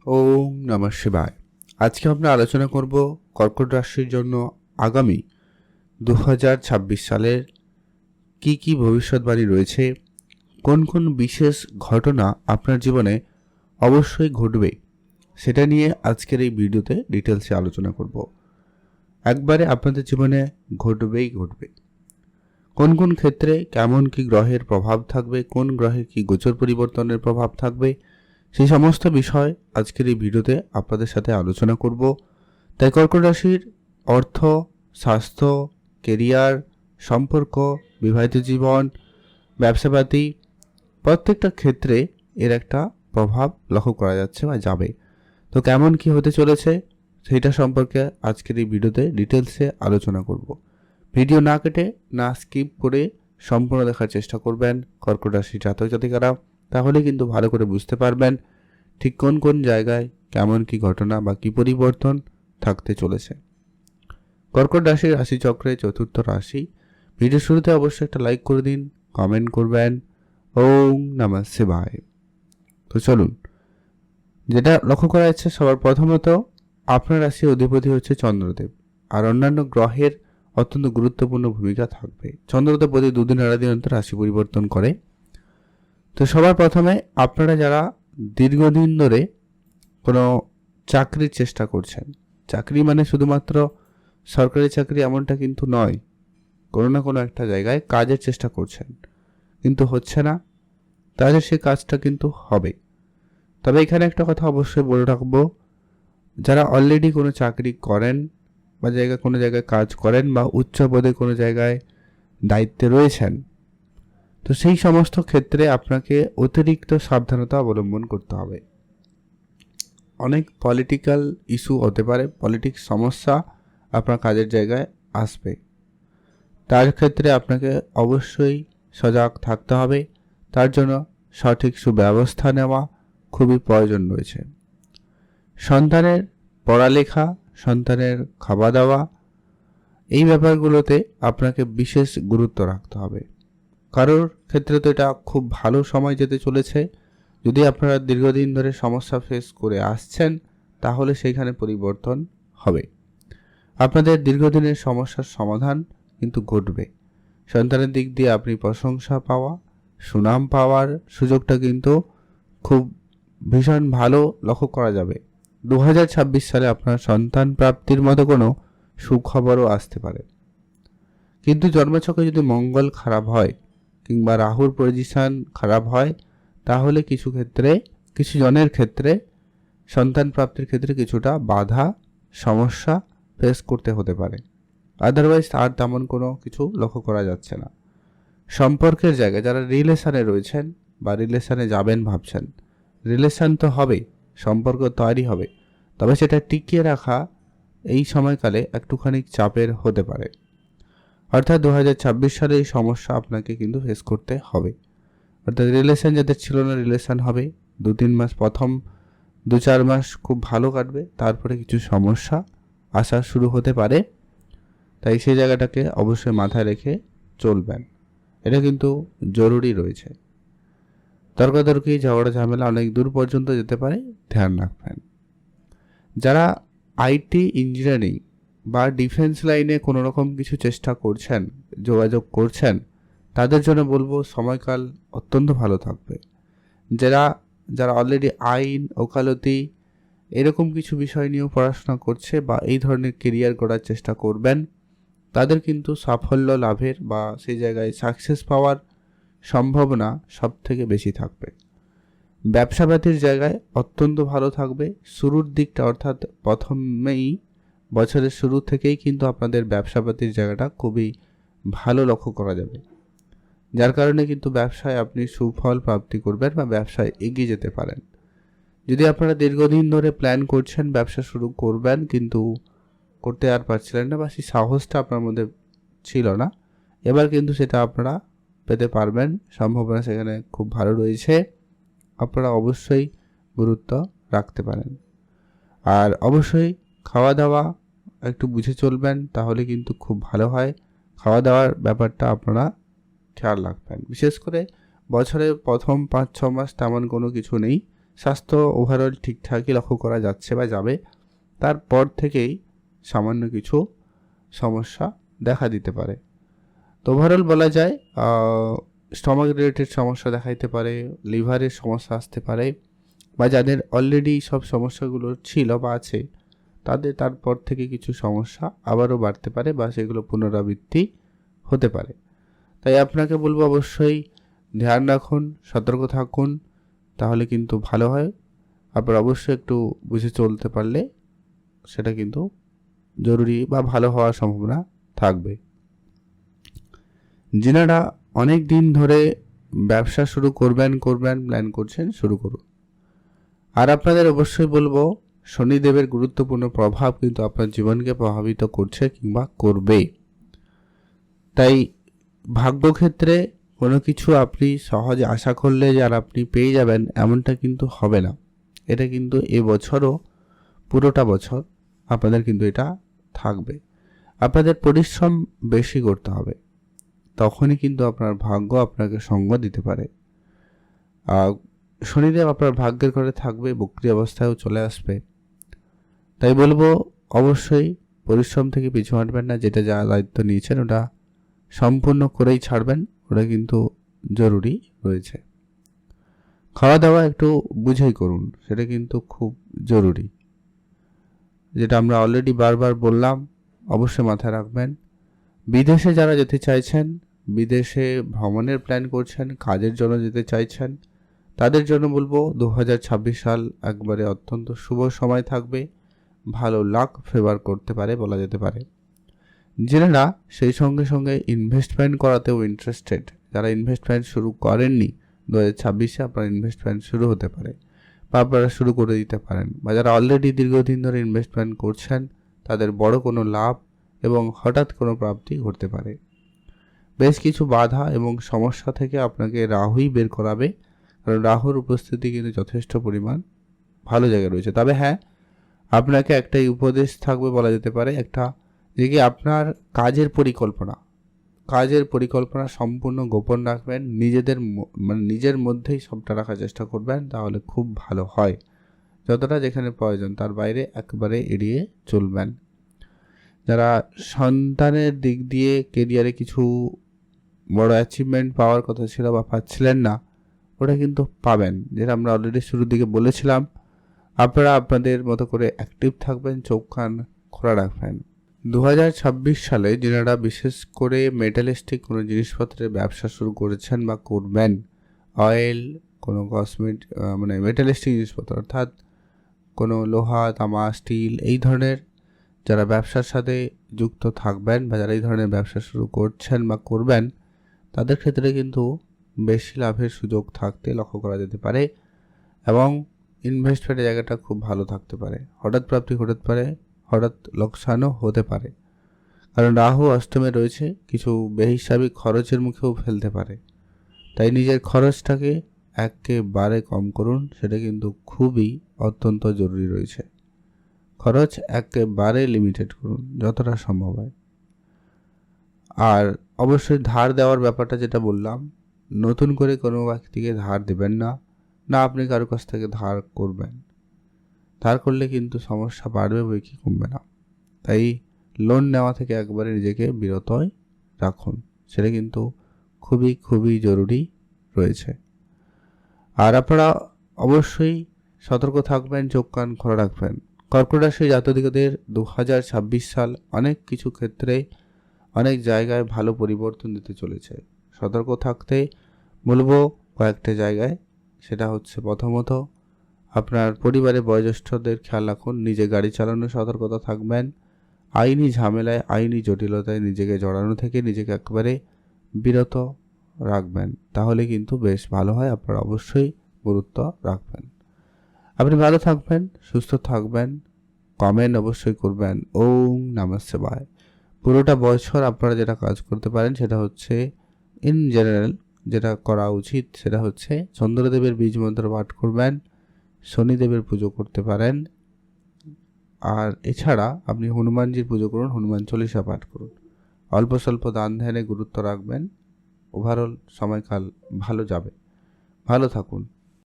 ওম নমঃ শিবায়। আজকে আমরা আলোচনা করব কর্কট রাশির জন্য আগামী 2026 সালের কি ভবিষ্যৎবাণী রয়েছে, কোন কোন বিশেষ ঘটনা আপনার জীবনে অবশ্যই ঘটবে, সেটা নিয়ে আজকের এই ভিডিওতে ডিটেলসে আলোচনা করব। একবারে আপনাদের জীবনে ঘটবে। কোন কোন ক্ষেত্রে কেমন কি গ্রহের প্রভাব থাকবে, কোন গ্রহের কি গোচর পরিবর্তনের প্রভাব থাকবে, সেই সমস্ত বিষয় আজকের এই ভিডিওতে আপনাদের সাথে আলোচনা করব। তাই কর্কট রাশির অর্থ, স্বাস্থ্য, কেরিয়ার, সম্পর্ক, বিবাহিত জীবন, ব্যবসাপাতি প্রত্যেকটা ক্ষেত্রে এর একটা প্রভাব লক্ষ্য করা যাচ্ছে বা যাবে। তো কেমন কি হতে চলেছে সেইটা সম্পর্কে আজকের এই ভিডিওতে ডিটেলসে আলোচনা করব। ভিডিও না কেটে না স্কিপ করে সম্পূর্ণ দেখার চেষ্টা করবেন কর্কট রাশির জাতক জাতিকারা, তাহলে কিন্তু ভালো করে বুঝতে পারবেন ঠিক কোন কোন জায়গায় কেমন কি ঘটনা বা কি পরিবর্তন থাকতে চলেছে। কর্কট রাশির রাশিচক্রে চতুর্থ রাশি। ভিডিও শুরুতে অবশ্যই একটা লাইক করে দিন, কমেন্ট করবেন ওম নমঃ শিবায়। তো চলুন, যেটা লক্ষ্য করা যাচ্ছে সবার প্রথমত আপনার রাশির অধিপতি হচ্ছে চন্দ্রদেব, আর অন্যান্য গ্রহের অত্যন্ত গুরুত্বপূর্ণ ভূমিকা থাকবে। চন্দ্রদেব প্রতি দুদিন আড়াই দিন অন্তর রাশি পরিবর্তন করে। তো সবার প্রথমে আপনারা যারা দীর্ঘদিন ধরে কোনো চাকরির চেষ্টা করছেন, চাকরি মানে শুধুমাত্র সরকারি চাকরি এমনটা কিন্তু নয়, কোনো না কোনো একটা জায়গায় কাজের চেষ্টা করছেন কিন্তু হচ্ছে না, তাহলে সে কাজটা কিন্তু হবে। তবে এখানে একটা কথা অবশ্যই বলে রাখবো, যারা অলরেডি কোনো চাকরি করেন বা কোনো জায়গায় কাজ করেন বা উচ্চ পদে কোনো জায়গায় দায়িত্বে রয়েছেন, তো সেই সমস্ত ক্ষেত্রে আপনাকে অতিরিক্ত সাবধানতা অবলম্বন করতে হবে। অনেক পলিটিক্যাল ইস্যু হতে পারে, পলিটিক্স সমস্যা আপনার কাজের জায়গায় আসবে, তার ক্ষেত্রে আপনাকে অবশ্যই সজাগ থাকতে হবে। তার জন্য সঠিক সুব্যবস্থা নেওয়া খুবই প্রয়োজন রয়েছে। সন্তানের পড়ালেখা, সন্তানের খাওয়া দাওয়া, এই ব্যাপারগুলোতে আপনাকে বিশেষ গুরুত্ব রাখতে হবে। কারোর ক্ষেত্রে তো এটা খুব ভালো সময় যেতে চলেছে। যদি আপনারা দীর্ঘদিন ধরে সমস্যা ফেস করে আসছেন, তাহলে সেইখানে পরিবর্তন হবে। আপনাদের দীর্ঘদিনের সমস্যার সমাধান কিন্তু ঘটবে। সন্তানের দিক দিয়ে আপনি প্রশংসা পাওয়া, সুনাম পাওয়ার সুযোগটা কিন্তু খুব ভীষণ ভালো লক্ষ্য করা যাবে। 2026 সালে আপনার সন্তান প্রাপ্তির মতো কোনো সুখবরও আসতে পারে। কিন্তু জন্মছকে যদি মঙ্গল খারাপ হয় কিংবা রাহুর পজিশন খারাপ হয়, তাহলে কিছু জনের ক্ষেত্রে সন্তান প্রাপ্তির ক্ষেত্রে কিছুটা বাধা সমস্যা ফেস করতে হতে পারে। আদারওয়াইজ আর তেমন কোনো কিছু লক্ষ্য করা যাচ্ছে না। সম্পর্কের জায়গায় যারা রিলেশনে রয়েছেন বা রিলেশনে যাবেন ভাবছেন, রিলেশন তো হবে, সম্পর্ক তৈরি হবে, তবে সেটা টিকিয়ে রাখা এই সময়কালে একটুখানি চাপের হতে পারে। অর্থাৎ 2026 সালে এই সমস্যা আপনাকে কিন্তু ফেস করতে হবে। অর্থাৎ রিলেশন যাদের ছিল না, রিলেশন হবে। 2-3 মাস, প্রথম 2-4 মাস খুব ভালো কাটবে, তারপরে কিছু সমস্যা আসা শুরু হতে পারে। তাই সেই জায়গাটাকে অবশ্যই মাথায় রেখে চলবেন, এটা কিন্তু জরুরি রয়েছে। তর্কাতর্কি, ঝগড়া ঝামেলা অনেক দূর পর্যন্ত যেতে পারে, ধ্যান রাখবেন। যারা আইটি, ইঞ্জিনিয়ারিং বা ডিফেন্স লাইনে কোনো রকম কিছু চেষ্টা করছেন, যোগাযোগ করছেন, তাদের জন্য বলবো সময়কাল অত্যন্ত ভালো থাকবে। যারা অলরেডি আইন, ওকালতি এরকম কিছু বিষয় নিয়েও পড়াশোনা করছে বা এই ধরনের কেরিয়ার গড়ার চেষ্টা করবেন, তাদের কিন্তু সাফল্য লাভের বা সেই জায়গায় সাকসেস পাওয়ার সম্ভাবনা সব থেকে বেশি থাকবে। ব্যবসাপাতির জায়গায় অত্যন্ত ভালো থাকবে। শুরুর দিকটা অর্থাৎ প্রথমেই বছরের শুরু থেকেই কিন্তু আপনাদের ব্যবসাপাতির জায়গাটা খুবই ভালো লক্ষ্য করা যাবে, যার কারণে কিন্তু ব্যবসায় আপনি সুফল প্রাপ্তি করবেন বা ব্যবসায় এগিয়ে যেতে পারেন। যদি আপনারা দীর্ঘদিন ধরে প্ল্যান করছেন ব্যবসা শুরু করবেন কিন্তু করতে আর পারছিলেন না বা সেই সাহসটা আপনার মধ্যে ছিল না, এবার কিন্তু সেটা আপনারা পেতে পারবেন, সম্ভাবনা সেখানে খুব ভালো রয়েছে। আপনারা অবশ্যই গুরুত্ব রাখতে পারেন। আর অবশ্যই খাওয়া দাওয়া একটু বুঝে চলবেন, তাহলে কিন্তু খুব ভালো হয়। খাওয়া দাওয়ার ব্যাপারটা আপনারা খেয়াল রাখবেন। বিশেষ করে বছরের প্রথম 5-6 মাস তেমন কোনো কিছু নেই, স্বাস্থ্য ওভারঅল ঠিকঠাকই লক্ষ্য করা যাচ্ছে বা যাবে। তারপর থেকেই সামান্য কিছু সমস্যা দেখা দিতে পারে। তো ওভারঅল বলা যায় স্টমাক রিলেটেড সমস্যা দেখা দিতে পারে, লিভারের সমস্যা আসতে পারে, বা যাদের অলরেডি সব সমস্যাগুলো ছিল বা আছে তাদের তারপর থেকে কিছু সমস্যা আবারও বাড়তে পারে বা সেগুলো পুনরাবৃত্তি হতে পারে। তাই আপনাকে বলবো অবশ্যই ধ্যান রাখুন, সতর্ক থাকুন, তাহলে কিন্তু ভালো হয়। আপনার অবশ্যই একটু বুঝে চলতে পারলে সেটা কিন্তু জরুরি বা ভালো হওয়ার সম্ভাবনা থাকবে। যিনারা অনেক দিন ধরে ব্যবসা শুরু করবেন প্ল্যান করছেন, শুরু করুন। আর আপনাদের অবশ্যই বলবো শনিদেবের গুরুত্বপূর্ণ প্রভাব কিন্তু আপনার জীবনকে প্রভাবিত করছে কিংবা করবে। তাই ভাগ্যক্ষেত্রে কোনো কিছু আপনি সহজে আশা করলে যে আর আপনি পেয়ে যাবেন এমনটা কিন্তু হবে না। এটা কিন্তু এবছরও পুরোটা বছর আপনাদের কিন্তু এটা থাকবে। আপনাদের পরিশ্রম বেশি করতে হবে, তখনই কিন্তু আপনার ভাগ্য আপনাকে সঙ্গ দিতে পারে। শনিদেব আপনার ভাগ্যের ঘরে থাকবে, বক্রী অবস্থায়ও চলে আসবে। তাই বলবো অবশ্যই পরিশ্রম থেকে পিছু হাঁটবেন না। যেটা যা দায়িত্ব নিয়েছেন ওটা সম্পূর্ণ করেই ছাড়বেন, ওটা কিন্তু জরুরি রয়েছে। খাওয়া দাওয়া একটু বুঝেই করুন, সেটা কিন্তু খুব জরুরি। যেটা আমরা অলরেডি বারবার বললাম, অবশ্যই মাথায় রাখবেন। বিদেশে যারা যেতে চাইছেন, বিদেশে ভ্রমণের প্ল্যান করছেন, কাজের জন্য যেতে চাইছেন, তাদের জন্য বলবো 2026 সাল একবারে অত্যন্ত শুভ সময় থাকবে। ভালো লাক ফেভার করতে পারে বলা যেতে পারে। যারা সেই সঙ্গে সঙ্গে ইনভেস্টমেন্ট করাতেও ইন্টারেস্টেড, যারা ইনভেস্টমেন্ট শুরু করেননি, 2026-এ আপনার ইনভেস্টমেন্ট শুরু হতে পারে বা আপনারা শুরু করে দিতে পারেন। বা যারা অলরেডি দীর্ঘদিন ধরে ইনভেস্টমেন্ট করছেন, তাদের বড় কোনো লাভ এবং হঠাৎ কোনো প্রাপ্তি ঘটতে পারে। বেশ কিছু বাধা এবং সমস্যা থেকে আপনাকে রাহুই বের করাবে, কারণ রাহুর উপস্থিতি কিন্তু যথেষ্ট পরিমাণ ভালো জায়গায় রয়েছে। তবে হ্যাঁ, আপনাকে একটাই উপদেশ থাকবে বলা যেতে পারে, একটা যে কি আপনার কাজের পরিকল্পনা সম্পূর্ণ গোপন রাখবেন, নিজের মধ্যেই সবটা রাখার চেষ্টা করবেন, তাহলে খুব ভালো হয়। যতটা যেখানে প্রয়োজন তার বাইরে একেবারে এড়িয়ে চলবেন। যারা সন্তানের দিক দিয়ে কেরিয়ারে কিছু বড় অ্যাচিভমেন্ট পাওয়ার কথা ছিল বা পাচ্ছিলেন না, ওটা কিন্তু পাবেন। যেটা আমরা অলরেডি শুরুর দিকে বলেছিলাম, আপনারা আপনাদের মতো করে অ্যাক্টিভ থাকবেন, চোখ কান খোলা রাখবেন। 2026 সালে যারা বিশেষ করে মেটালিস্টিক কোনো জিনিসপত্রের ব্যবসা শুরু করেছেন বা করবেন, অয়েল, কোনো মেটালিস্টিক জিনিসপত্র অর্থাৎ কোনো লোহা, তামা, স্টিল, এই ধরনের যারা ব্যবসার সাথে যুক্ত থাকবেন বা যারা এই ধরনের ব্যবসা শুরু করছেন বা করবেন, তাদের ক্ষেত্রে কিন্তু বেশি লাভের সুযোগ থাকতে লক্ষ্য করা যেতে পারে এবং ইনভেস্টমেন্টের জায়গাটা খুব ভালো থাকতে পারে। হঠাৎ প্রাপ্তি ঘটতে পারে, হঠাৎ লোকসানও হতে পারে, কারণ রাহু অষ্টমে রয়েছে, কিছু বেহিসাবি খরচের মুখেও ফেলতে পারে। তাই নিজের খরচটাকে একেবারে কম করুন, সেটা কিন্তু খুবই অত্যন্ত জরুরি রয়েছে। খরচ একেবারে লিমিটেড করুন যতটা সম্ভব হয়। আর অবশ্যই ধার দেওয়ার ব্যাপারটা যেটা বললাম, নতুন করে কোনো ব্যক্তিকে ধার দেবেন না, না আপনি কারো কাছ থেকে ধার করবেন। ধার করলে কিন্তু সমস্যা বাড়বে বই কি কমবে না। তাই লোন নেওয়া থেকে একবারে নিজেকে বিরত রাখুন, সেটা কিন্তু খুবই খুবই জরুরি রয়েছে। আর আপনারা অবশ্যই সতর্ক থাকবেন, চোখ কান খোলা রাখবেন। কর্কট রাশির জাতকদের 2026 সাল অনেক কিছু ক্ষেত্রে অনেক জায়গায় ভালো পরিবর্তন দিতে চলেছে। সতর্ক থাকতে বলবো কয়েকটা জায়গায়। সেটা হচ্ছে প্রথমত, আপনার পরিবারের বয়োজ্যেষ্ঠদের খেয়াল রাখুন, নিজে গাড়ি চালানোর সতর্কতা থাকবেন, আইনি ঝামেলায়, আইনি জটিলতায় নিজেকে জড়ানো থেকে নিজেকে একেবারে বিরত রাখবেন, তাহলে কিন্তু বেশ ভালো হয়। আপনারা অবশ্যই গুরুত্ব রাখবেন। আপনি ভালো থাকবেন, সুস্থ থাকবেন, কমেন্ট অবশ্যই করবেন। ওম নমঃ শিবায়। পুরোটা বছর আপনারা যেটা কাজ করতে পারেন সেটা হচ্ছে, ইন জেনারেল যেটা করা উচিত সেটা হচ্ছে চন্দ্রদেবের বীজ মন্ত্র পাঠ করবেন, শনিদেবের পুজো করতে পারেন, আর এছাড়া আপনি হনুমানজির পুজো করুন, হনুমান চল্লিশা পাঠ করুন। অল্প স্বল্প দান ধ্যানে গুরুত্ব রাখবেন। ওভারঅল সময়কাল ভালো যাবে। ভালো থাকুন।